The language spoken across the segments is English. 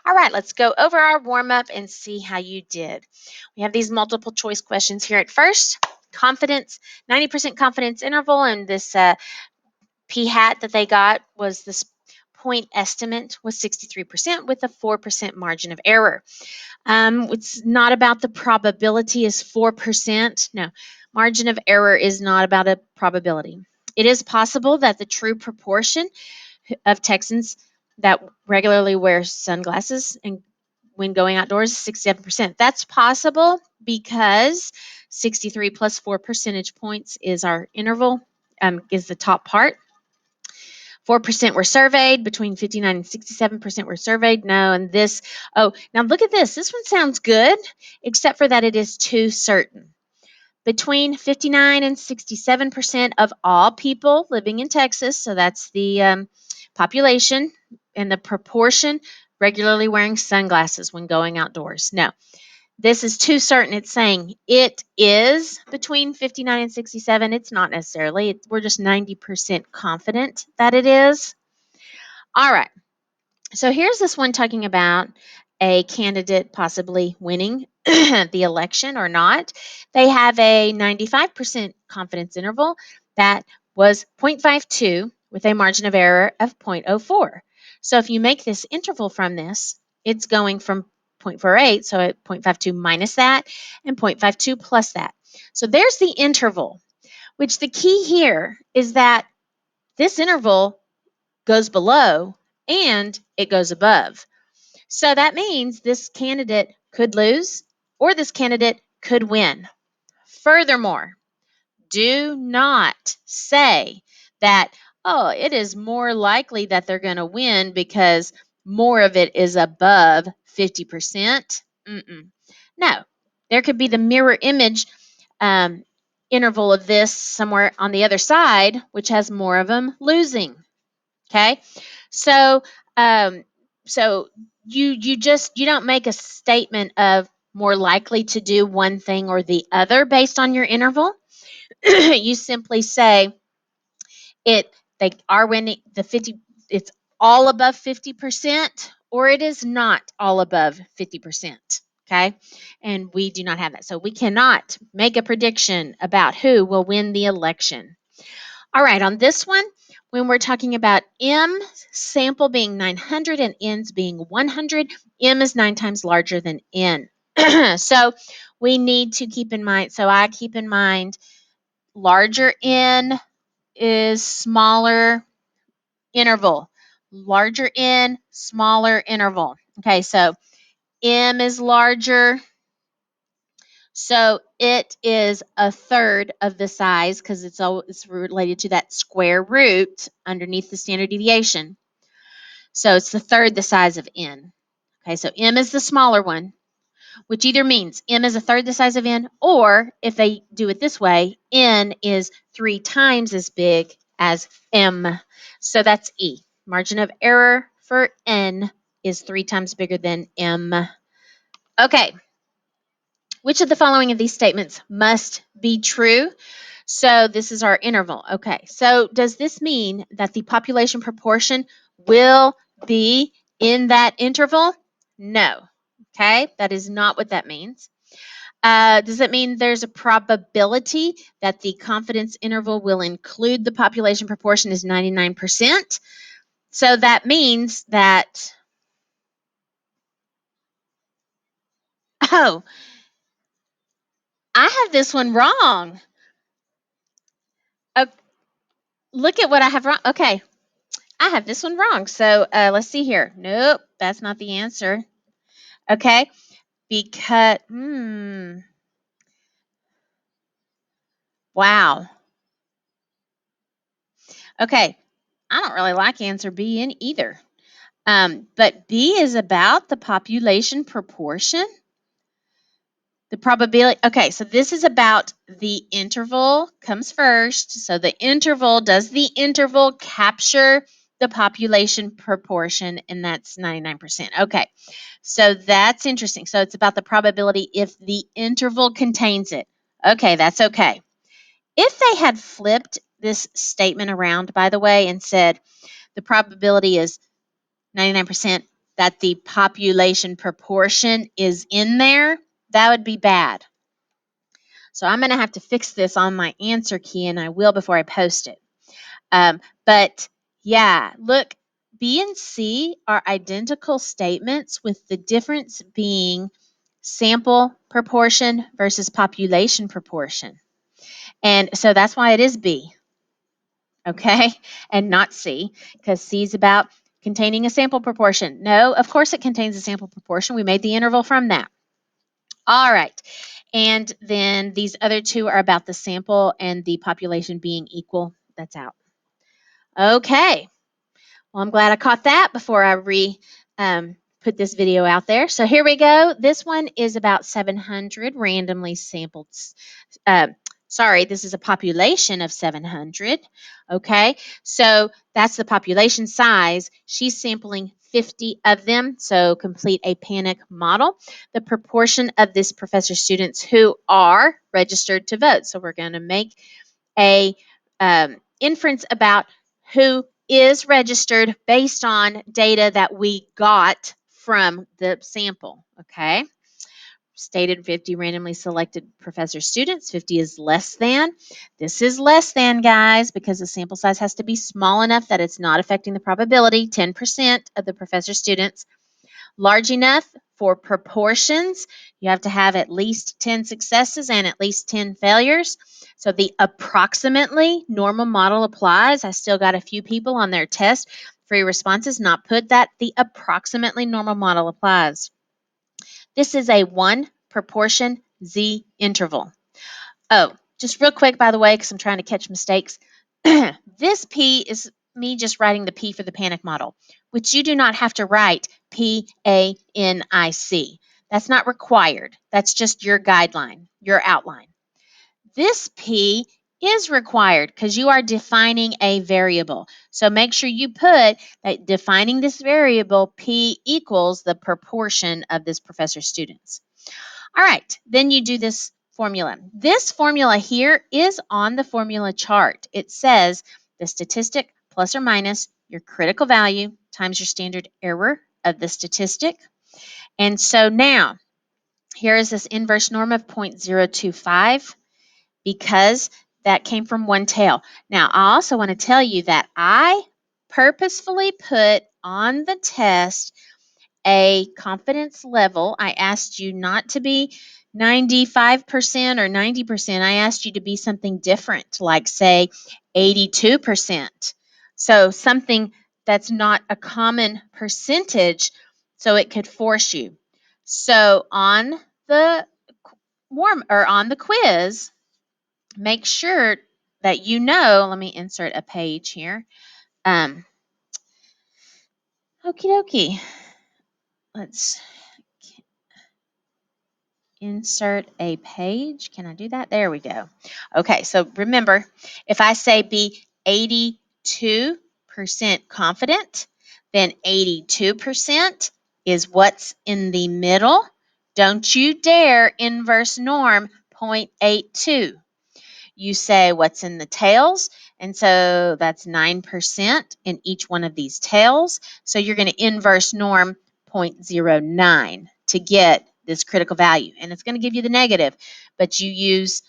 All right, let's go over our warm-up and see how you did. We have these multiple choice questions here at first. Confidence, 90% confidence interval, and this p hat that they got was this point estimate was 63% with a 4% margin of error. It's not about the probability is 4%. No, margin of error is not about a probability. It is possible that the true proportion of Texans that regularly wear sunglasses and when going outdoors is 67%. That's possible because 63 plus 4 percentage points is our interval, is the top part. 4% were surveyed, between 59 and 67% were surveyed. No, and this, oh, now look at this. This one sounds good, except for that it is too certain. Between 59 and 67% of all people living in Texas, so that's the population, and the proportion regularly wearing sunglasses when going outdoors. No, this is too certain. It's saying it is between 59 and 67. It's not necessarily. We're just 90% confident that it is. All right. So here's this one talking about a candidate possibly winning the election or not. They have a 95% confidence interval that was 0.52 with a margin of error of 0.04. So if you make this interval from this, it's going from 0.48, so at 0.52 minus that, and 0.52 plus that. So there's the interval, which the key here is that this interval goes below and it goes above. So that means this candidate could lose or this candidate could win. Furthermore, do not say that, oh, it is more likely that they're going to win because more of it is above 50%. No, there could be the mirror image interval of this somewhere on the other side, which has more of them losing. Okay, so so you don't make a statement of more likely to do one thing or the other based on your interval. You simply say they are winning the 50. It's all above 50%, or it is not all above 50%. Okay, and we do not have that, so we cannot make a prediction about who will win the election. All right, on this one, when we're talking about M sample being 900 and N's being 100, M is 9 times larger than N. So we need to keep in mind, so I keep in mind larger N is smaller interval. Larger N, smaller interval. Okay, so M is larger. So it is a third of the size because it's related to that square root underneath the standard deviation. So it's the third the size of N. Okay, so M is the smaller one, which either means M is a third the size of N, or if they do it this way, N is 3 times as big as M. So that's E. Margin of error for N is 3 times bigger than M. Okay. Which of the following of these statements must be true? So this is our interval. Okay, so does this mean that the population proportion will be in that interval? No. Okay, that is not what that means. Does it mean there's a probability that the confidence interval will include the population proportion is 99%? So that means that, oh, I have this one wrong. Oh, look at what I have wrong. Okay, I have this one wrong. So let's see here. Nope, that's not the answer. Okay, because, wow. Okay, I don't really like answer B in either. But B is about the population proportion. The probability, okay, so this is about the interval comes first. So the interval, does the interval capture the population proportion? And that's 99%. Okay, so that's interesting. So it's about the probability if the interval contains it. Okay, that's okay. If they had flipped this statement around, by the way, and said the probability is 99% that the population proportion is in there, that would be bad. So I'm going to have to fix this on my answer key, and I will before I post it. But yeah, look, B and C are identical statements with the difference being sample proportion versus population proportion. And so that's why it is B, okay, and not C, because C is about containing a sample proportion. No, of course it contains a sample proportion. We made the interval from that. All right. And then these other two are about the sample and the population being equal. That's out. Okay. Well, I'm glad I caught that before I put this video out there. So here we go. This one is about 700 randomly sampled. This is a population of 700. Okay, so that's the population size. She's sampling 50 of them, so complete a panic model. The proportion of this professor's students who are registered to vote. So we're going to make a inference about who is registered based on data that we got from the sample, okay? Stated 50 randomly selected professor students. 50 is less than. This is less than, guys, because the sample size has to be small enough that it's not affecting the probability. 10% of the professor students. Large enough for proportions. You have to have at least 10 successes and at least 10 failures. So the approximately normal model applies. I still got a few people on their test free responses not put that. The approximately normal model applies. This is a 1 proportion Z interval. Oh, just real quick, by the way, because I'm trying to catch mistakes. This P is me just writing the P for the panic model, which you do not have to write PANIC. That's not required. That's just your guideline, your outline. This P is required because you are defining a variable. So make sure you put that defining this variable, P equals the proportion of this professor's students. All right, then you do this formula. This formula here is on the formula chart. It says the statistic plus or minus your critical value times your standard error of the statistic. And so now, here is this inverse norm of 0.025 because that came from one tail. Now, I also want to tell you that I purposefully put on the test a confidence level. I asked you not to be 95% or 90%. I asked you to be something different, like say 82%. So something that's not a common percentage, so it could force you. So on the on the quiz, make sure that you know, let me insert a page here. Okie dokie. Let's insert a page. Can I do that? There we go. Okay, so remember, if I say be 82% confident, then 82% is what's in the middle. Don't you dare inverse norm 0.82. You say what's in the tails, and so that's 9% in each one of these tails. So you're going to inverse norm 0.09 to get this critical value, and it's going to give you the negative, but you use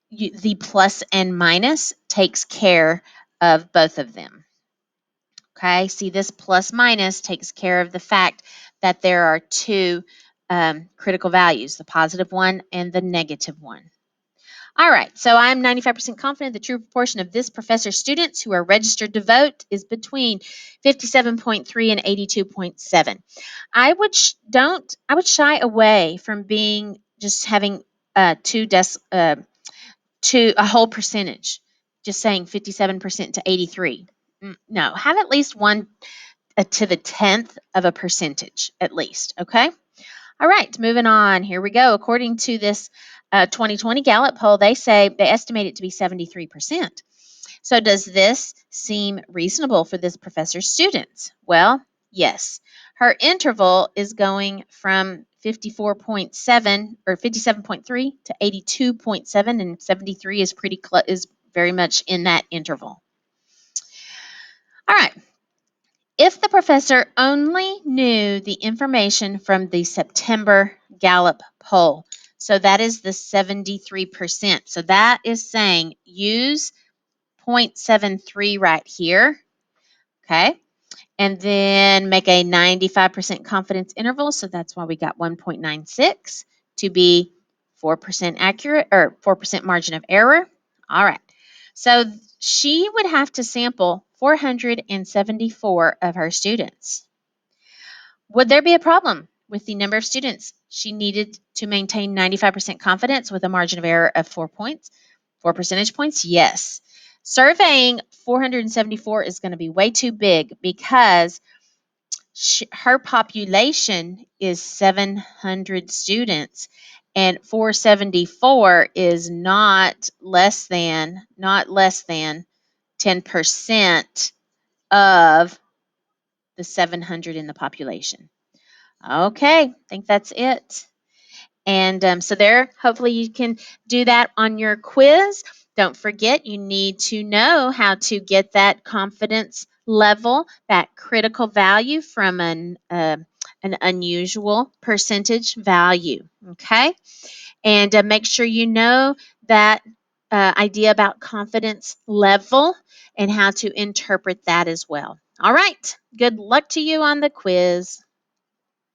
the plus and minus takes care of both of them. Okay, see, this plus minus takes care of the fact that there are two critical values, the positive one and the negative one. All right, so I'm 95% confident the true proportion of this professor's students who are registered to vote is between 57.3 and 82.7. I would shy away from being just having to a whole percentage, just saying 57% to 83. No, have at least one to the 10th of a percentage, at least, okay? All right, moving on. Here we go. According to this 2020 Gallup poll, they estimate it to be 73%. So does this seem reasonable for this professor's students? Well, yes. Her interval is going from 54.7 or 57.3 to 82.7, and 73 is very much in that interval. All right. if the professor only knew the information from the September Gallup poll. So that is the 73%. So that is saying use 0.73 right here. Okay. And then make a 95% confidence interval. So that's why we got 1.96 to be 4% accurate or 4% margin of error. All right. So she would have to sample 474 of her students. Would there be a problem with the number of students she needed to maintain 95% confidence with a margin of error of 4 points, 4 percentage points? Yes. Surveying 474 is going to be way too big because her population is 700 students, and 474 is not less than 10% of the 700 in the population. Okay, I think that's it. And so there, hopefully you can do that on your quiz. Don't forget, you need to know how to get that confidence level, that critical value from an unusual percentage value. Okay, and make sure you know that idea about confidence level and how to interpret that as well. All right, good luck to you on the quiz.